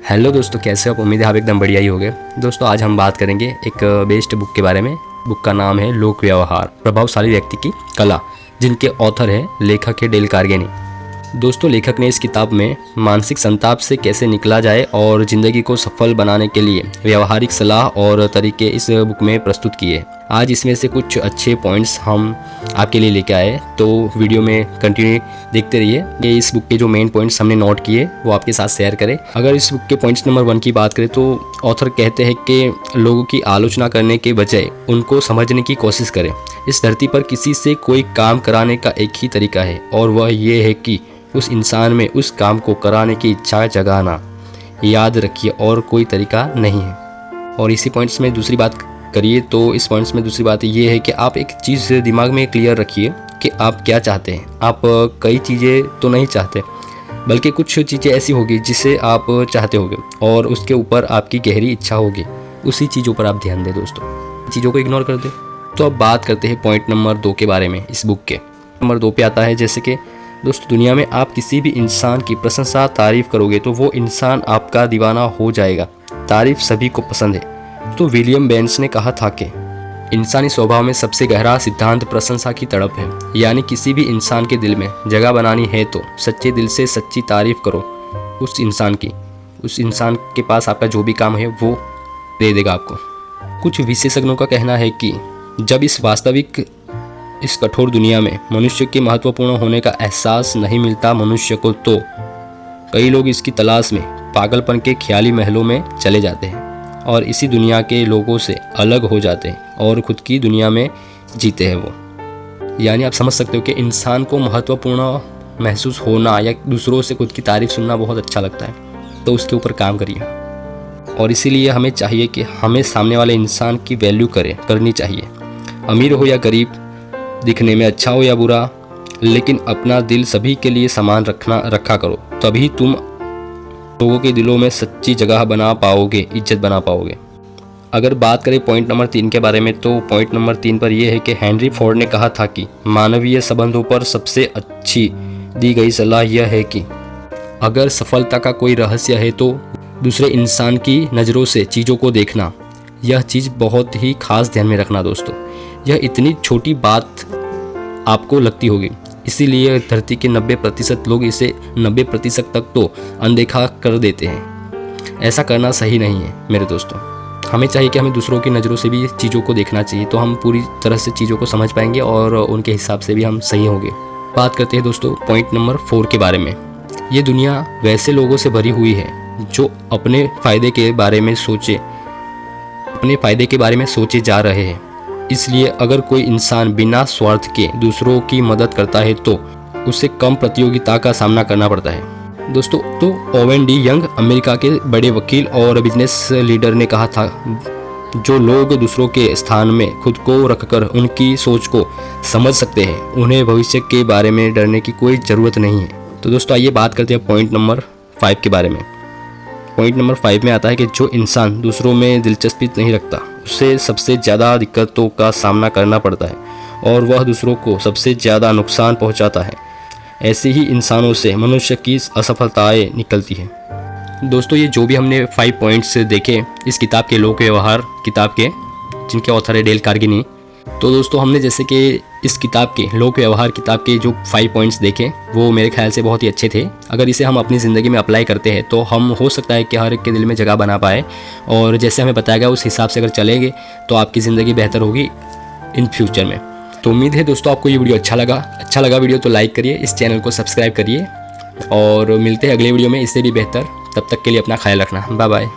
Hello दोस्तों, कैसे हो आप? उम्मीद है आप एकदम बढ़िया ही होंगे। दोस्तों आज हम बात करेंगे एक बेस्ट बुक के बारे में। बुक का नाम है लोक व्यवहार, प्रभावशाली व्यक्ति की कला, जिनके ऑथर है लेखक है डेल कार्नेगी। दोस्तों लेखक ने इस किताब में मानसिक संताप से कैसे निकला जाए और ज़िंदगी को सफल बनाने के लिए व्यवहारिक सलाह और तरीके इस बुक में प्रस्तुत किए। आज इसमें से कुछ अच्छे पॉइंट्स हम आपके लिए लेके आए, तो वीडियो में कंटिन्यू देखते रहिए। ये इस बुक के जो मेन पॉइंट्स हमने नोट किए वो आपके साथ शेयर करें। अगर इस बुक के पॉइंट्स नंबर 1 की बात करें तो ऑथर कहते हैं कि लोगों की आलोचना करने के बजाय उनको समझने की कोशिश करें। इस धरती पर किसी से कोई काम कराने का एक ही तरीका है और वह ये है कि उस इंसान में उस काम को कराने की इच्छा जगाना। याद रखिए, और कोई तरीका नहीं है। और इसी पॉइंट्स में दूसरी बात करिए तो इस पॉइंट्स में दूसरी बात ये है कि आप एक चीज़ दिमाग में क्लियर रखिए कि आप क्या चाहते हैं। आप कई चीज़ें तो नहीं चाहते, बल्कि कुछ चीज़ें ऐसी होगी जिसे आप चाहते होगे और उसके ऊपर आपकी गहरी इच्छा होगी। उसी चीज़ों पर आप ध्यान दें दोस्तों, चीज़ों को इग्नोर कर दें। तो अब बात करते हैं पॉइंट नंबर 2 के बारे में। इस बुक के नंबर 2 पे आता है जैसे कि दोस्तों दुनिया में आप किसी भी इंसान की प्रशंसा तारीफ करोगे तो वो इंसान आपका दीवाना हो जाएगा। तारीफ सभी को पसंद है। तो विलियम बेंस ने कहा था कि इंसानी स्वभाव में सबसे गहरा सिद्धांत प्रशंसा की तड़प है। यानी किसी भी इंसान के दिल में जगह बनानी है तो सच्चे दिल से सच्ची तारीफ करो उस इंसान की। उस इंसान के पास आपका जो भी काम है वो दे देगा आपको। कुछ विशेषज्ञों का कहना है कि जब इस कठोर दुनिया में मनुष्य के महत्वपूर्ण होने का एहसास नहीं मिलता मनुष्य को, तो कई लोग इसकी तलाश में पागलपन के ख्याली महलों में चले जाते हैं और इसी दुनिया के लोगों से अलग हो जाते हैं और खुद की दुनिया में जीते हैं वो। यानी आप समझ सकते हो कि इंसान को महत्वपूर्ण महसूस होना या दूसरों से खुद की तारीफ सुनना बहुत अच्छा लगता है, तो उसके ऊपर काम करिए। और इसीलिए हमें चाहिए कि हमें सामने वाले इंसान की वैल्यू करनी चाहिए। अमीर हो या गरीब, दिखने में अच्छा हो या बुरा, लेकिन अपना दिल सभी के लिए समान रखा करो। तभी तुम लोगों के दिलों में सच्ची जगह बना पाओगे, इज्जत बना पाओगे। अगर बात करें पॉइंट नंबर 3 के बारे में, तो पॉइंट नंबर 3 पर यह है कि हेनरी फोर्ड ने कहा था कि मानवीय संबंधों पर सबसे अच्छी दी गई सलाह यह है कि अगर सफलता का कोई रहस्य है तो दूसरे इंसान की नज़रों से चीज़ों को देखना। यह चीज़ बहुत ही खास ध्यान में रखना दोस्तों। यह इतनी छोटी बात आपको लगती होगी, इसीलिए धरती के 90% लोग इसे 90% तक तो अनदेखा कर देते हैं। ऐसा करना सही नहीं है मेरे दोस्तों। हमें चाहिए कि हमें दूसरों की नज़रों से भी चीज़ों को देखना चाहिए, तो हम पूरी तरह से चीज़ों को समझ पाएंगे और उनके हिसाब से भी हम सही होंगे। बात करते हैं दोस्तों पॉइंट नंबर 4 के बारे में। ये दुनिया वैसे लोगों से भरी हुई है जो अपने फ़ायदे के बारे में सोचे जा रहे हैं। इसलिए अगर कोई इंसान बिना स्वार्थ के दूसरों की मदद करता है तो उसे कम प्रतियोगिता का सामना करना पड़ता है दोस्तों। तो ओवेन डी यंग, अमेरिका के बड़े वकील और बिजनेस लीडर, ने कहा था जो लोग दूसरों के स्थान में खुद को रखकर उनकी सोच को समझ सकते हैं उन्हें भविष्य के बारे में डरने की कोई ज़रूरत नहीं है। तो दोस्तों आइए बात करते हैं पॉइंट नंबर 5 के बारे में। पॉइंट नंबर 5 में आता है कि जो इंसान दूसरों में दिलचस्पी नहीं रखता उसे सबसे ज़्यादा दिक्कतों का सामना करना पड़ता है और वह दूसरों को सबसे ज़्यादा नुकसान पहुंचाता है। ऐसे ही इंसानों से मनुष्य की असफलताएं निकलती हैं। दोस्तों ये जो भी हमने 5 पॉइंट्स देखे इस किताब के लोक व्यवहार किताब के, जिनके ऑथर है डेल कार्नेगी, तो दोस्तों हमने जैसे कि इस किताब के लोक व्यवहार किताब के जो 5 पॉइंट्स देखे वो मेरे ख्याल से बहुत ही अच्छे थे। अगर इसे हम अपनी ज़िंदगी में अप्लाई करते हैं तो हम हो सकता है कि हर एक के दिल में जगह बना पाए, और जैसे हमें बताया गया उस हिसाब से अगर चलेंगे तो आपकी ज़िंदगी बेहतर होगी इन फ्यूचर में। तो उम्मीद है दोस्तों आपको ये वीडियो अच्छा लगा वीडियो तो लाइक करिए, इस चैनल को सब्सक्राइब करिए और मिलते हैं अगले वीडियो में इससे भी बेहतर। तब तक के लिए अपना ख्याल रखना। Bye bye.